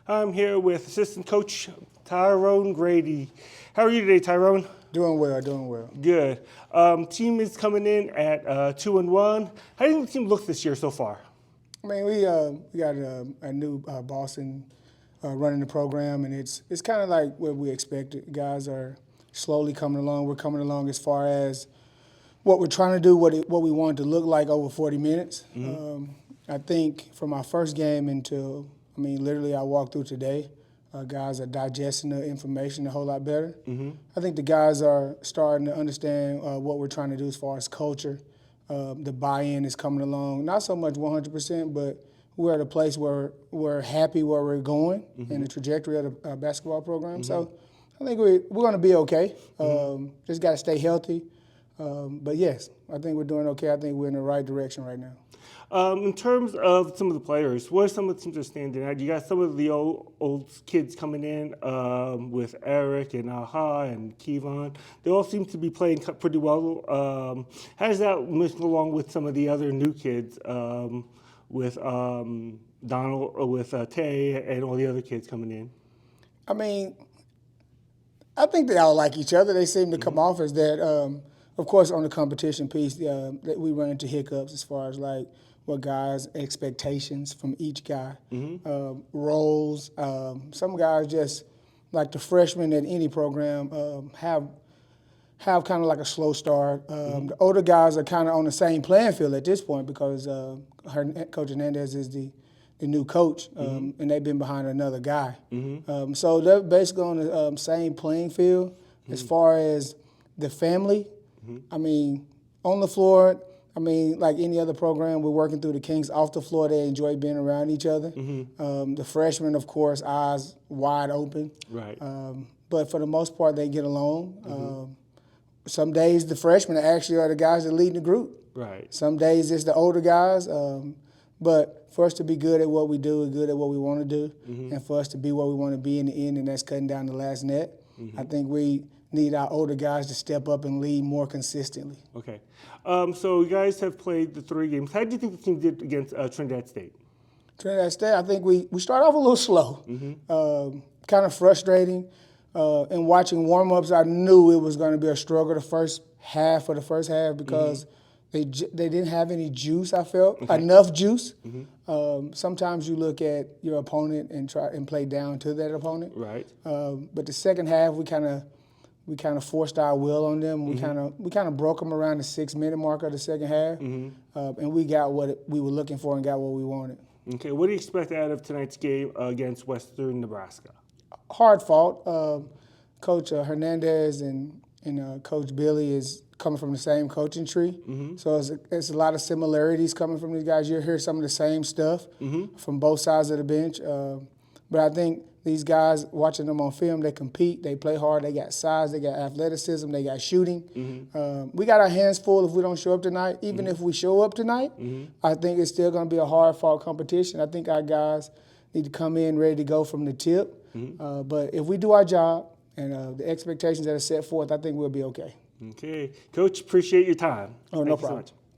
I'm here with assistant coach Tyrone Grady. How are you today, Tyrone? Doing well, doing well. Good. Team is coming in at 2-1. How do you think the team looks this year so far? I mean, we got a new boss running the program, and it's kind of like what we expected. Guys are slowly coming along. We're coming along as far as what we're trying to do, what we want it to look like over 40 minutes. Mm-hmm. I think from our first game until, literally I walked through today, guys are digesting the information a whole lot better. Mm-hmm. I think the guys are starting to understand what we're trying to do as far as culture. The buy-in is coming along, not so much 100%, but we're at a place where we're happy where we're going in the trajectory of the basketball program. So I think we're going to be okay. Just got to stay healthy. But yes, I think we're doing okay. I think we're in the right direction right now. In terms of some of the players, what are some of the teams that are standing out? You got some of the old kids coming in with Eric and Aha and Kevon. They all seem to be playing pretty well. How does that mix along with some of the other new kids with Donald, with Tay, and all the other kids coming in? I think they all like each other. They seem to come off as that. Of course, on the competition piece, that we run into hiccups as far as like what guys' expectations from each guy, roles. Some guys just like the freshmen at any program have kind of like a slow start. The older guys are kind of on the same playing field at this point because Coach Hernandez is the new coach, and they've been behind another guy. So they're basically on the same playing field as far as the family. On the floor, like any other program, we're working through the kinks. Off the floor, they enjoy being around each other. The freshmen, of course, eyes wide open. Right. But for the most part, they get along. Some days the freshmen actually are the guys that lead the group. Right. Some days it's the older guys. But for us to be good at what we do and good at what we want to do, and for us to be where we want to be in the end, and that's cutting down the last net, I think we need our older guys to step up and lead more consistently. Okay. So you guys have played the 3 games. How do you think the team did against Trinidad State? Trinidad State, I think we started off a little slow, kind of frustrating. And watching warm-ups, I knew it was going to be a struggle the first half because they didn't have any juice, I felt. Enough juice. Sometimes you look at your opponent and try and play down to that opponent. Right. But the second half, we kind of forced our will on them. We kind of broke them around the 6-minute mark of the second half, and we got what we were looking for and got what we wanted. Okay. What do you expect out of tonight's game against Western Nebraska? Hard fought. Coach Hernandez and Coach Billy is coming from the same coaching tree, so it's a lot of similarities coming from these guys. You'll hear some of the same stuff from both sides of the bench. But I think these guys, watching them on film, they compete, they play hard, they got size, they got athleticism, they got shooting. We got our hands full if we don't show up tonight. Even if we show up tonight, I think it's still going to be a hard-fought competition. I think our guys need to come in ready to go from the tip. But if we do our job and the expectations that are set forth, I think we'll be okay. Okay. Coach, appreciate your time. Oh, no problem.